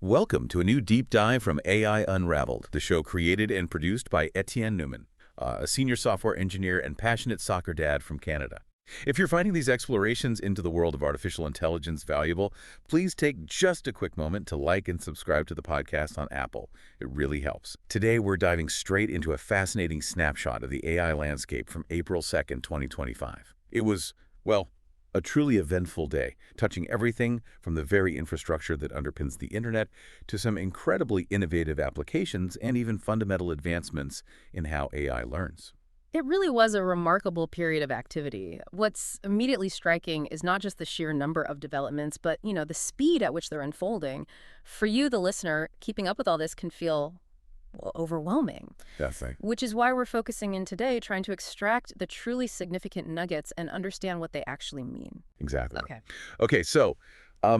Welcome to a new deep dive from AI Unraveled, the show created and produced by Etienne Newman, a senior software engineer and passionate soccer dad from Canada. If you're finding these explorations into the world of artificial intelligence valuable, please take just a quick moment to like and subscribe to the podcast on Apple. It really helps. Today, we're diving straight into a fascinating snapshot of the AI landscape from April 2nd, 2025. It was, well, a truly eventful day, touching everything from the very infrastructure that underpins the internet to some incredibly innovative applications and even fundamental advancements in how AI learns. It really was a remarkable period of activity. What's immediately striking is not just the sheer number of developments, but, the speed at which they're unfolding. For you, the listener, keeping up with all this can feel, well, overwhelming. Definitely. Which is why we're focusing in today, trying to extract the truly significant nuggets and understand what they actually mean. Exactly. Okay. So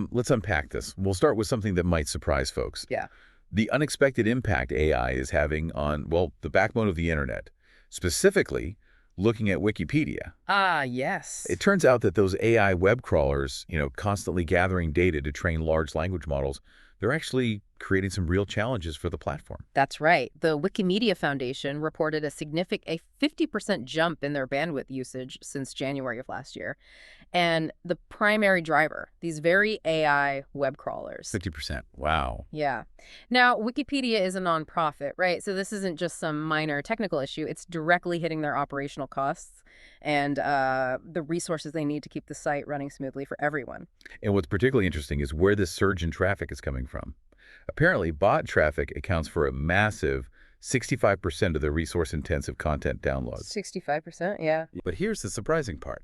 let's unpack this. We'll start with something that might surprise folks. Yeah. The unexpected impact AI is having on, well, the backbone of the internet. Specifically, looking at Wikipedia. Ah, yes. It turns out that those AI web crawlers, constantly gathering data to train large language models, they're actually creating some real challenges for the platform. That's right. The Wikimedia Foundation reported a 50% jump in their bandwidth usage since January of last year. And the primary driver, these very AI web crawlers. 50%. Wow. Yeah. Now, Wikipedia is a nonprofit, right? So this isn't just some minor technical issue. It's directly hitting their operational costs and the resources they need to keep the site running smoothly for everyone. And what's particularly interesting is where this surge in traffic is coming from. Apparently, bot traffic accounts for a massive 65% of the resource-intensive content downloads. 65%, yeah. But here's the surprising part.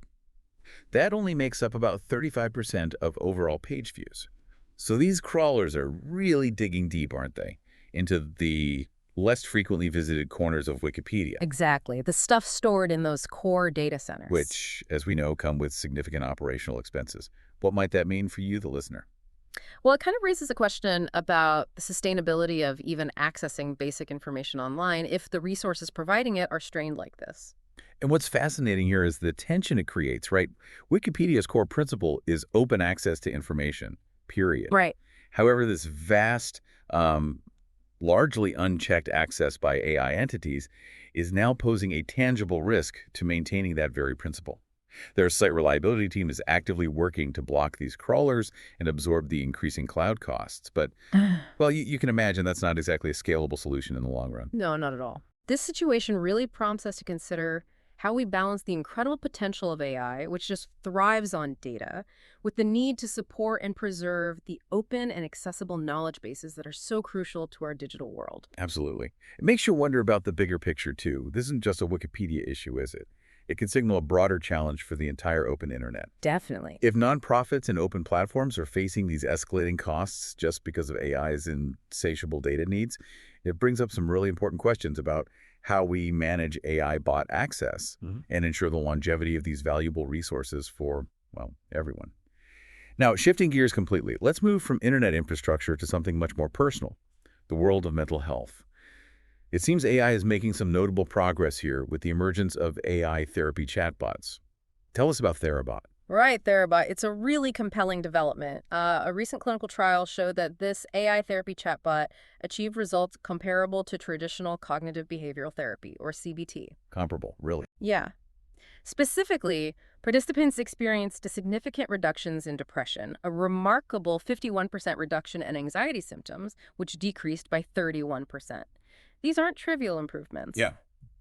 That only makes up about 35% of overall page views. So these crawlers are really digging deep, aren't they, into the less frequently visited corners of Wikipedia. Exactly. The stuff stored in those core data centers. Which, as we know, come with significant operational expenses. What might that mean for you, the listener? Well, it kind of raises a question about the sustainability of even accessing basic information online if the resources providing it are strained like this. And what's fascinating here is the tension it creates, right? Wikipedia's core principle is open access to information, period. Right. However, this vast, largely unchecked access by AI entities is now posing a tangible risk to maintaining that very principle. Their site reliability team is actively working to block these crawlers and absorb the increasing cloud costs. But, well, you can imagine that's not exactly a scalable solution in the long run. No, not at all. This situation really prompts us to consider how we balance the incredible potential of AI, which just thrives on data, with the need to support and preserve the open and accessible knowledge bases that are so crucial to our digital world. Absolutely. It makes you wonder about the bigger picture, too. This isn't just a Wikipedia issue, is it? It can signal a broader challenge for the entire open internet. Definitely. If nonprofits and open platforms are facing these escalating costs just because of AI's insatiable data needs, it brings up some really important questions about how we manage AI bot access and ensure the longevity of these valuable resources for, well, everyone. Now, shifting gears completely, let's move from internet infrastructure to something much more personal, the world of mental health. It seems AI is making some notable progress here with the emergence of AI therapy chatbots. Tell us about Therabot. Right, Therabot. It's a really compelling development. A recent clinical trial showed that this AI therapy chatbot achieved results comparable to traditional cognitive behavioral therapy, or CBT. Comparable, really. Yeah. Specifically, participants experienced significant reductions in depression, a remarkable 51% reduction in anxiety symptoms, which decreased by 31%. These aren't trivial improvements. Yeah,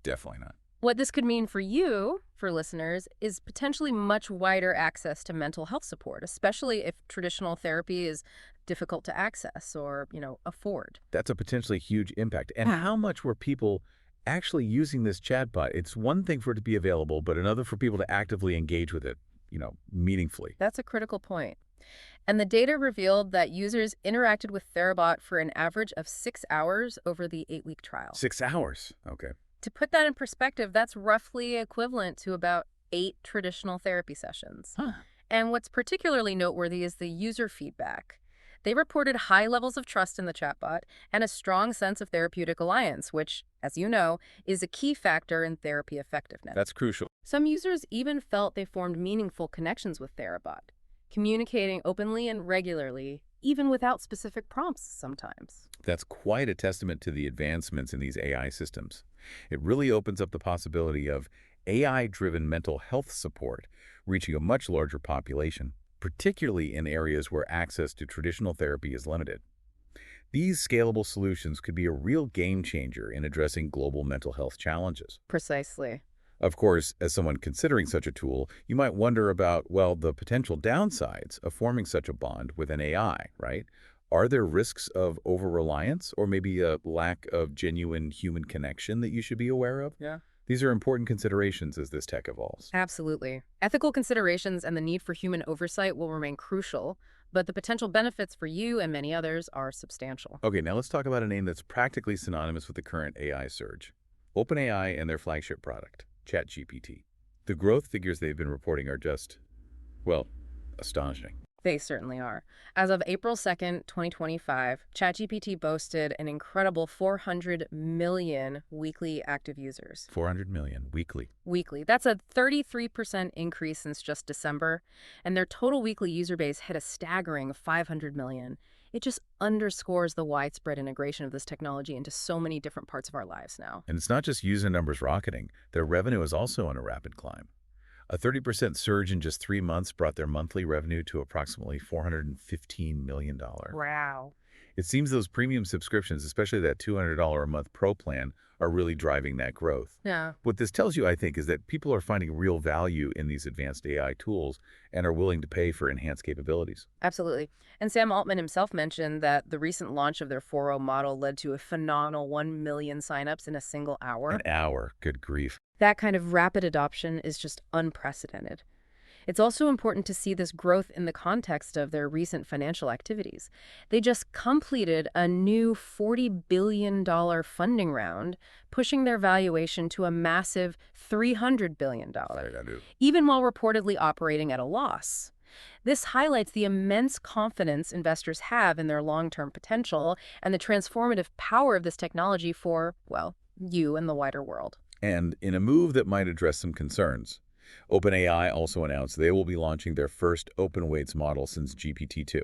definitely not. What this could mean for you, for listeners, is potentially much wider access to mental health support, especially if traditional therapy is difficult to access or, afford. That's a potentially huge impact. And how much were people actually using this chatbot? It's one thing for it to be available, but another for people to actively engage with it, meaningfully. That's a critical point. And the data revealed that users interacted with Therabot for an average of 6 hours over the 8-week trial. 6 hours. Okay. To put that in perspective, that's roughly equivalent to about 8 traditional therapy sessions. Huh. And what's particularly noteworthy is the user feedback. They reported high levels of trust in the chatbot and a strong sense of therapeutic alliance, which, as you know, is a key factor in therapy effectiveness. That's crucial. Some users even felt they formed meaningful connections with Therabot, communicating openly and regularly even without specific prompts sometimes. That's quite a testament to the advancements in these AI systems. It really opens up the possibility of AI-driven mental health support reaching a much larger population, particularly in areas where access to traditional therapy is limited. These scalable solutions could be a real game changer in addressing global mental health challenges. Precisely. Of course, as someone considering such a tool, you might wonder about, well, the potential downsides of forming such a bond with an AI, right? Are there risks of over-reliance or maybe a lack of genuine human connection that you should be aware of? Yeah. These are important considerations as this tech evolves. Absolutely. Ethical considerations and the need for human oversight will remain crucial, but the potential benefits for you and many others are substantial. Okay, now let's talk about a name that's practically synonymous with the current AI surge. OpenAI and their flagship product, ChatGPT. The growth figures they've been reporting are just, well, astonishing. They certainly are. As of April 2nd, 2025, ChatGPT boasted an incredible 400 million weekly active users. 400 million weekly. Weekly. That's a 33% increase since just December, and their total weekly user base hit a staggering 500 million. It just underscores the widespread integration of this technology into so many different parts of our lives now. And it's not just user numbers rocketing. Their revenue is also on a rapid climb. A 30% surge in just 3 months brought their monthly revenue to approximately $415 million. Wow. It seems those premium subscriptions, especially that $200 a month Pro plan, are really driving that growth. Yeah. What this tells you, I think, is that people are finding real value in these advanced AI tools and are willing to pay for enhanced capabilities. Absolutely. And Sam Altman himself mentioned that the recent launch of their 4.0 model led to a phenomenal 1 million signups in a single hour. An hour, good grief. That kind of rapid adoption is just unprecedented. It's also important to see this growth in the context of their recent financial activities. They just completed a new $40 billion funding round, pushing their valuation to a massive $300 billion, even while reportedly operating at a loss. This highlights the immense confidence investors have in their long-term potential and the transformative power of this technology for, well, you and the wider world. And in a move that might address some concerns, OpenAI also announced they will be launching their first open weights model since GPT-2.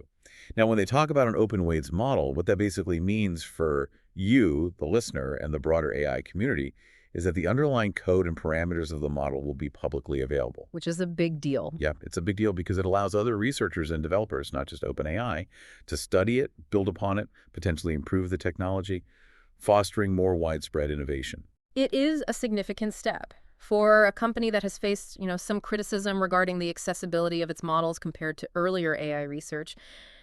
Now, when they talk about an open weights model, what that basically means for you, the listener, and the broader AI community is that the underlying code and parameters of the model will be publicly available. Which is a big deal. Yeah, it's a big deal because it allows other researchers and developers, not just OpenAI, to study it, build upon it, potentially improve the technology, fostering more widespread innovation. It is a significant step. For a company that has faced, some criticism regarding the accessibility of its models compared to earlier AI research,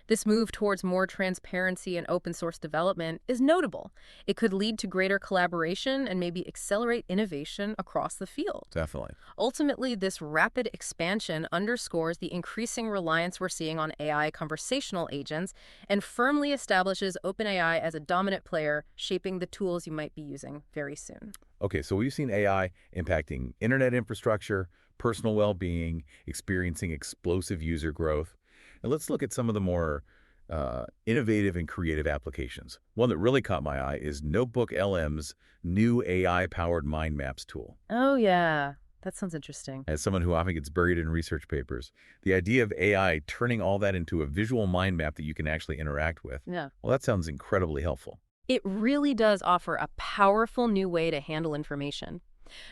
this move towards more transparency and open source development is notable. It could lead to greater collaboration and maybe accelerate innovation across the field. Definitely. Ultimately, this rapid expansion underscores the increasing reliance we're seeing on AI conversational agents and firmly establishes OpenAI as a dominant player shaping the tools you might be using very soon. Okay, so we've seen AI impacting internet infrastructure, personal well-being, experiencing explosive user growth. And let's look at some of the more innovative and creative applications. One that really caught my eye is NotebookLM's new AI-powered mind maps tool. Oh, yeah. That sounds interesting. As someone who often gets buried in research papers, the idea of AI turning all that into a visual mind map that you can actually interact with, Yeah. well, that sounds incredibly helpful. It really does offer a powerful new way to handle information.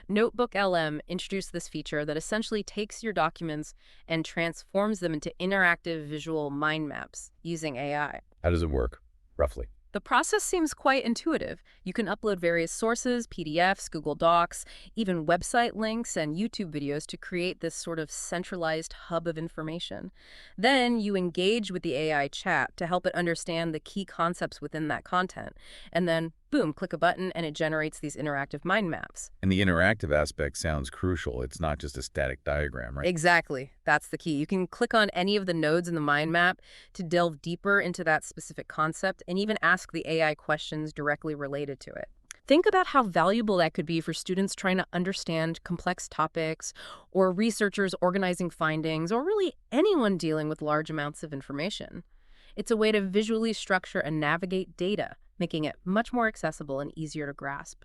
NotebookLM introduced this feature that essentially takes your documents and transforms them into interactive visual mind maps using AI. How does it work, roughly? The process seems quite intuitive. You can upload various sources, PDFs, Google Docs, even website links and YouTube videos to create this sort of centralized hub of information. Then you engage with the AI chat to help it understand the key concepts within that content. And then, boom, click a button and it generates these interactive mind maps. And the interactive aspect sounds crucial. It's not just a static diagram, right? Exactly. That's the key. You can click on any of the nodes in the mind map to delve deeper into that specific concept and even ask the AI questions directly related to it. Think about how valuable that could be for students trying to understand complex topics, or researchers organizing findings, or really anyone dealing with large amounts of information. It's a way to visually structure and navigate data, making it much more accessible and easier to grasp.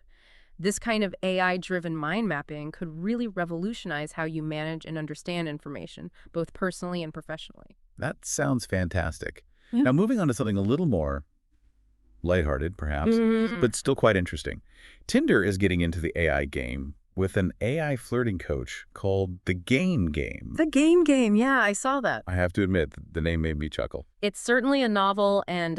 This kind of AI-driven mind mapping could really revolutionize how you manage and understand information, both personally and professionally. That sounds fantastic. Now, moving on to something a little more lighthearted, perhaps, but still quite interesting. Tinder is getting into the AI game with an AI flirting coach called the Game Game. The Game Game, yeah, I saw that. I have to admit, the name made me chuckle. It's certainly a novel and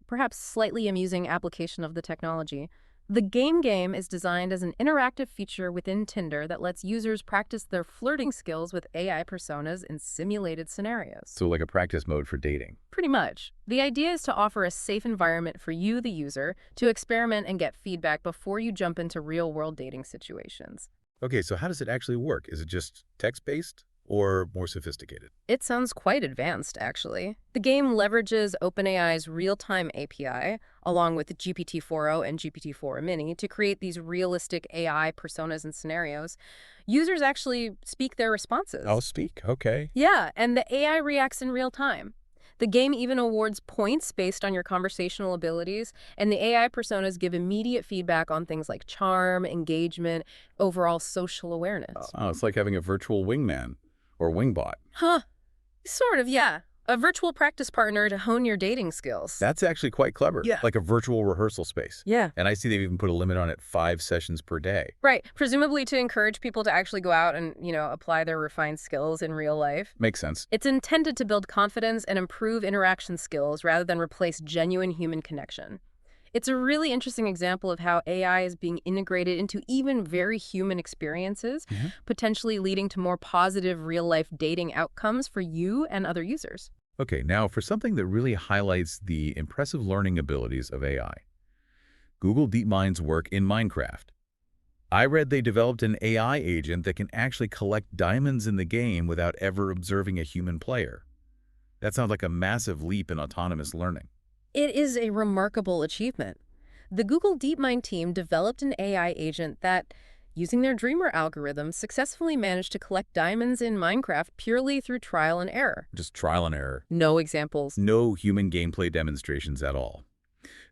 perhaps slightly amusing application of the technology. The Game Game is designed as an interactive feature within Tinder that lets users practice their flirting skills with AI personas in simulated scenarios. So like a practice mode for dating. Pretty much. The idea is to offer a safe environment for you, the user, to experiment and get feedback before you jump into real-world dating situations. Okay, so how does it actually work? Is it just text-based or more sophisticated? It sounds quite advanced, actually. The game leverages OpenAI's real-time API, along with GPT-4o and GPT-4 Mini, to create these realistic AI personas and scenarios. Users actually speak their responses. I'll speak, okay. Yeah, and the AI reacts in real time. The game even awards points based on your conversational abilities, and the AI personas give immediate feedback on things like charm, engagement, overall social awareness. Oh, it's like having a virtual wingman or wingbot. Huh. Sort of, yeah. A virtual practice partner to hone your dating skills. That's actually quite clever. Yeah. Like a virtual rehearsal space. Yeah. And I see they've even put a limit on it, 5 sessions per day. Right. Presumably to encourage people to actually go out and, apply their refined skills in real life. Makes sense. It's intended to build confidence and improve interaction skills rather than replace genuine human connection. It's a really interesting example of how AI is being integrated into even very human experiences, potentially leading to more positive real-life dating outcomes for you and other users. Okay, now for something that really highlights the impressive learning abilities of AI. Google DeepMind's work in Minecraft. I read they developed an AI agent that can actually collect diamonds in the game without ever observing a human player. That sounds like a massive leap in autonomous learning. It is a remarkable achievement. The Google DeepMind team developed an AI agent that, using their Dreamer algorithm, successfully managed to collect diamonds in Minecraft purely through trial and error. Just trial and error. No examples. No human gameplay demonstrations at all.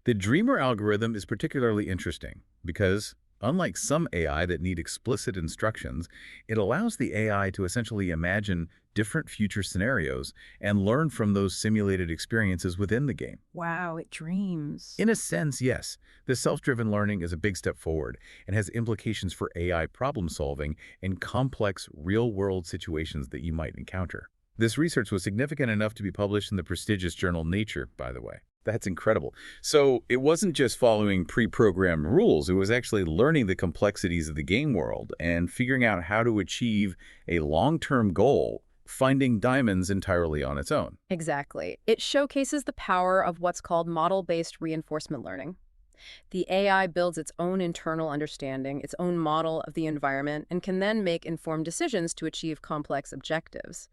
The Dreamer algorithm is particularly interesting because, unlike some AI that need explicit instructions, it allows the AI to essentially imagine different future scenarios and learn from those simulated experiences within the game. Wow, it dreams. In a sense, yes, this self-driven learning is a big step forward and has implications for AI problem-solving in complex, real-world situations that you might encounter. This research was significant enough to be published in the prestigious journal Nature, by the way. That's incredible. So it wasn't just following pre-programmed rules. It was actually learning the complexities of the game world and figuring out how to achieve a long-term goal, finding diamonds entirely on its own. Exactly. It showcases the power of what's called model-based reinforcement learning. The AI builds its own internal understanding, its own model of the environment, and can then make informed decisions to achieve complex objectives.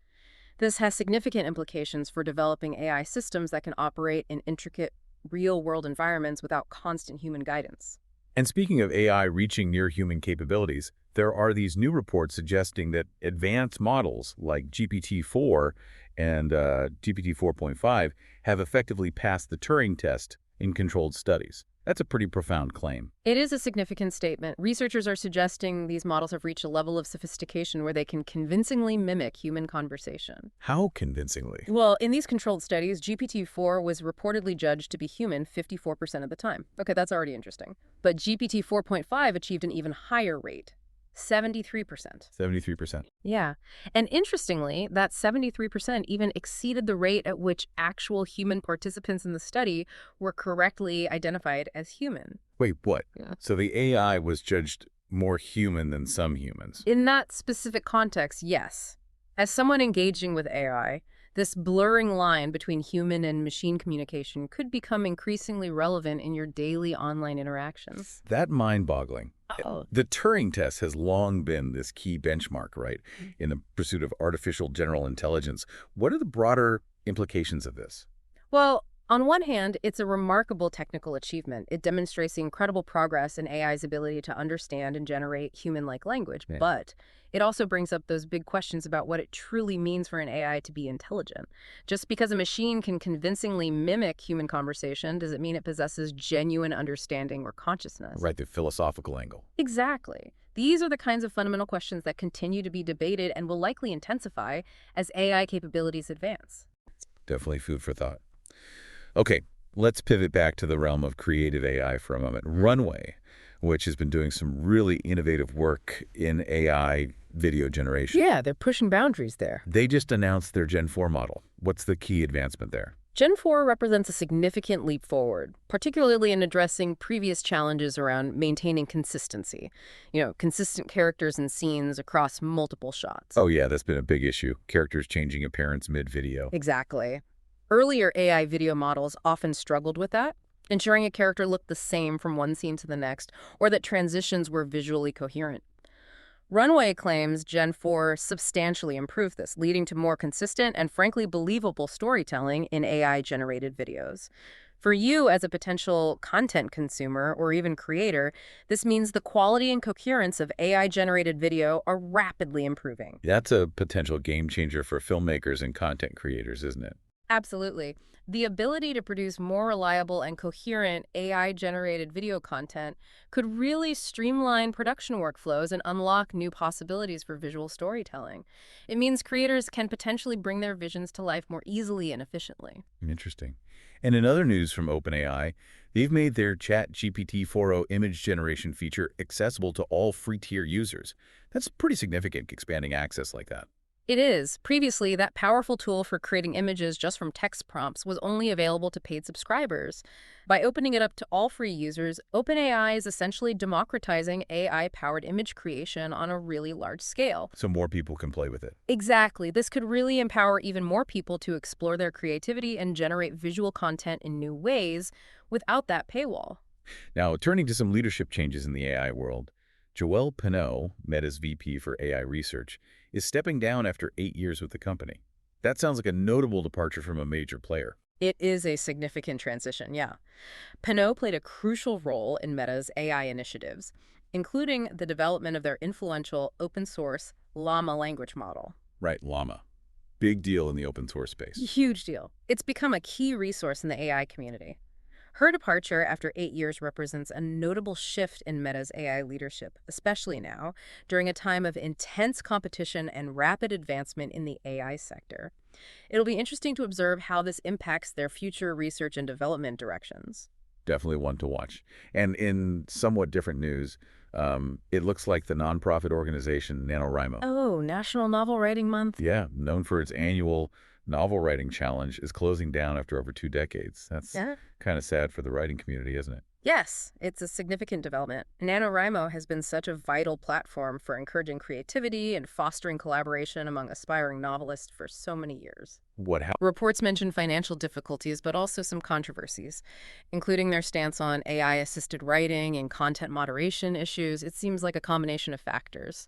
This has significant implications for developing AI systems that can operate in intricate, real-world environments without constant human guidance. And speaking of AI reaching near-human capabilities, there are these new reports suggesting that advanced models like GPT-4 and GPT 4.5 have effectively passed the Turing test in controlled studies. That's a pretty profound claim. It is a significant statement. Researchers are suggesting these models have reached a level of sophistication where they can convincingly mimic human conversation. How convincingly? Well, in these controlled studies, GPT-4 was reportedly judged to be human 54% of the time. Okay, that's already interesting. But GPT 4.5 achieved an even higher rate. 73%. 73%. Yeah. And interestingly, that 73% even exceeded the rate at which actual human participants in the study were correctly identified as human. Wait, what? Yeah. So the AI was judged more human than some humans? In that specific context, yes. As someone engaging with AI, this blurring line between human and machine communication could become increasingly relevant in your daily online interactions. That mind-boggling. Oh. The Turing test has long been this key benchmark, right, in the pursuit of artificial general intelligence. What are the broader implications of this? Well, on one hand, it's a remarkable technical achievement. It demonstrates the incredible progress in AI's ability to understand and generate human-like language. Yeah. But it also brings up those big questions about what it truly means for an AI to be intelligent. Just because a machine can convincingly mimic human conversation, does it mean it possesses genuine understanding or consciousness? Right, the philosophical angle. Exactly. These are the kinds of fundamental questions that continue to be debated and will likely intensify as AI capabilities advance. Definitely food for thought. Okay, let's pivot back to the realm of creative AI for a moment. Runway, which has been doing some really innovative work in AI video generation. Yeah, they're pushing boundaries there. They just announced their Gen 4 model. What's the key advancement there? Gen 4 represents a significant leap forward, particularly in addressing previous challenges around maintaining consistency. Consistent characters and scenes across multiple shots. Oh yeah, that's been a big issue. Characters changing appearance mid-video. Exactly. Earlier AI video models often struggled with that, ensuring a character looked the same from one scene to the next, or that transitions were visually coherent. Runway claims Gen 4 substantially improved this, leading to more consistent and frankly believable storytelling in AI-generated videos. For you as a potential content consumer or even creator, this means the quality and coherence of AI-generated video are rapidly improving. That's a potential game changer for filmmakers and content creators, isn't it? Absolutely. The ability to produce more reliable and coherent AI-generated video content could really streamline production workflows and unlock new possibilities for visual storytelling. It means creators can potentially bring their visions to life more easily and efficiently. Interesting. And in other news from OpenAI, they've made their ChatGPT 4.0 image generation feature accessible to all free-tier users. That's pretty significant, expanding access like that. It is. Previously, that powerful tool for creating images just from text prompts was only available to paid subscribers. By opening it up to all free users, OpenAI is essentially democratizing AI-powered image creation on a really large scale. So more people can play with it. Exactly. This could really empower even more people to explore their creativity and generate visual content in new ways without that paywall. Now, turning to some leadership changes in the AI world, Joelle Pineau, Meta's VP for AI research, is stepping down after 8 years with the company. That sounds like a notable departure from a major player. It is a significant transition, yeah. Pineau played a crucial role in Meta's AI initiatives, including the development of their influential open-source Llama language model. Right, Llama. Big deal in the open source space. Huge deal. It's become a key resource in the AI community. Her departure after 8 years represents a notable shift in Meta's AI leadership, especially now, during a time of intense competition and rapid advancement in the AI sector. It'll be interesting to observe how this impacts their future research and development directions. Definitely one to watch. And in somewhat different news, it looks like the nonprofit organization NaNoWriMo. Oh, National Novel Writing Month? Yeah, known for its annual novel writing challenge, is closing down after over 2 decades. That's Yeah. kind of sad for the writing community, isn't it? Yes, it's a significant development. NaNoWriMo has been such a vital platform for encouraging creativity and fostering collaboration among aspiring novelists for so many years. How? Reports mention financial difficulties, but also some controversies, including their stance on AI-assisted writing and content moderation issues. It seems like a combination of factors.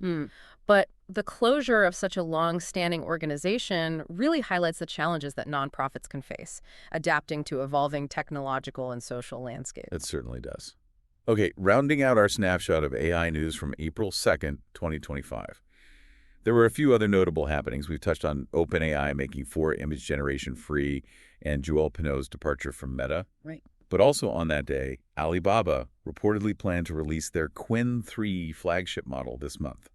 But the closure of such a long-standing organization really highlights the challenges that nonprofits can face, adapting to evolving technological and social landscapes. It certainly does. Okay, rounding out our snapshot of AI news from April 2nd, 2025. There were a few other notable happenings. We've touched on OpenAI making 4 image generation free and Joelle Pineau's departure from Meta. Right. But also on that day, Alibaba reportedly planned to release their Qwen 3 flagship model this month.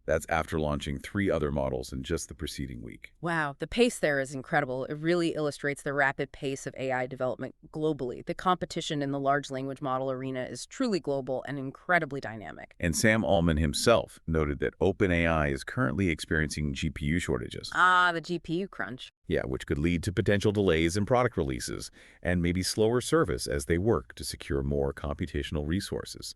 That's after launching 3 other models in just the preceding week. Wow, the pace there is incredible. It really illustrates the rapid pace of AI development globally. The competition in the large language model arena is truly global and incredibly dynamic. And Sam Altman himself noted that OpenAI is currently experiencing GPU shortages. Ah, the GPU crunch. Yeah, which could lead to potential delays in product releases and maybe slower service as they work to secure more computational resources.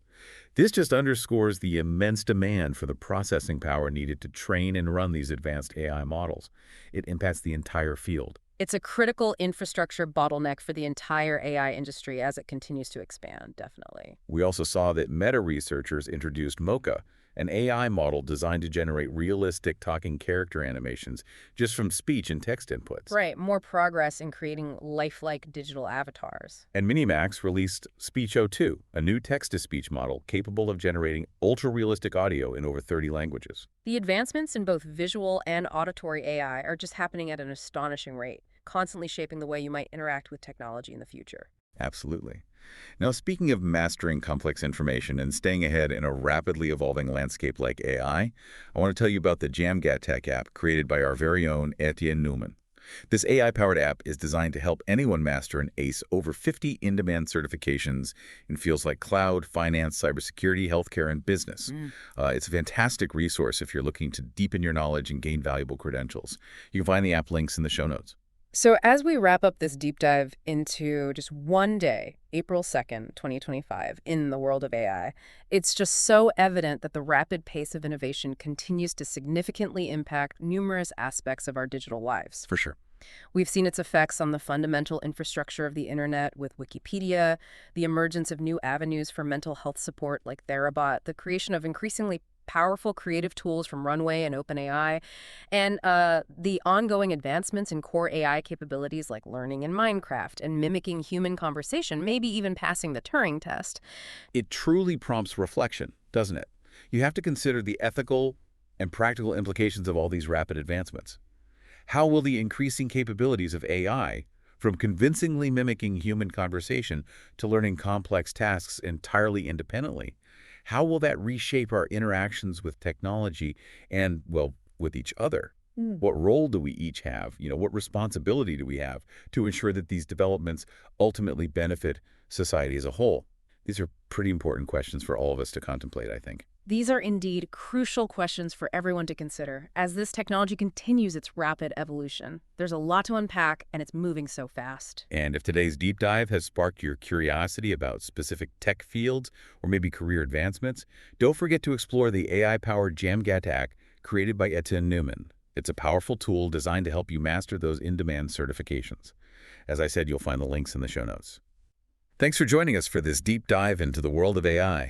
This just underscores the immense demand for the processing power needed to train and run these advanced AI models. It impacts the entire field. It's a critical infrastructure bottleneck for the entire AI industry as it continues to expand, definitely. We also saw that Meta researchers introduced Mocha, an AI model designed to generate realistic talking character animations just from speech and text inputs. Right, more progress in creating lifelike digital avatars. And Minimax released Speech02, a new text-to-speech model capable of generating ultra-realistic audio in over 30 languages. The advancements in both visual and auditory AI are just happening at an astonishing rate, constantly shaping the way you might interact with technology in the future. Absolutely. Now, speaking of mastering complex information and staying ahead in a rapidly evolving landscape like AI, I want to tell you about the Djamgatech app created by our very own Etienne Newman. This AI-powered app is designed to help anyone master and ace over 50 in-demand certifications in fields like cloud, finance, cybersecurity, healthcare, and business. It's a fantastic resource if you're looking to deepen your knowledge and gain valuable credentials. You can find the app links in the show notes. So as we wrap up this deep dive into just one day, April 2nd, 2025, in the world of AI, it's just so evident that the rapid pace of innovation continues to significantly impact numerous aspects of our digital lives. For sure. We've seen its effects on the fundamental infrastructure of the internet with Wikipedia, the emergence of new avenues for mental health support like Therabot, the creation of increasingly powerful creative tools from Runway and OpenAI, and the ongoing advancements in core AI capabilities like learning in Minecraft and mimicking human conversation, maybe even passing the Turing test. It truly prompts reflection, doesn't it? You have to consider the ethical and practical implications of all these rapid advancements. How will the increasing capabilities of AI, from convincingly mimicking human conversation to learning complex tasks entirely independently, how will that reshape our interactions with technology and, well, with each other? What role do we each have? What responsibility do we have to ensure that these developments ultimately benefit society as a whole? These are pretty important questions for all of us to contemplate, I think. These are indeed crucial questions for everyone to consider as this technology continues its rapid evolution. There's a lot to unpack, and it's moving so fast. And if today's deep dive has sparked your curiosity about specific tech fields or maybe career advancements, don't forget to explore the AI-powered Djamgatech created by Etienne Newman. It's a powerful tool designed to help you master those in-demand certifications. As I said, you'll find the links in the show notes. Thanks for joining us for this deep dive into the world of AI.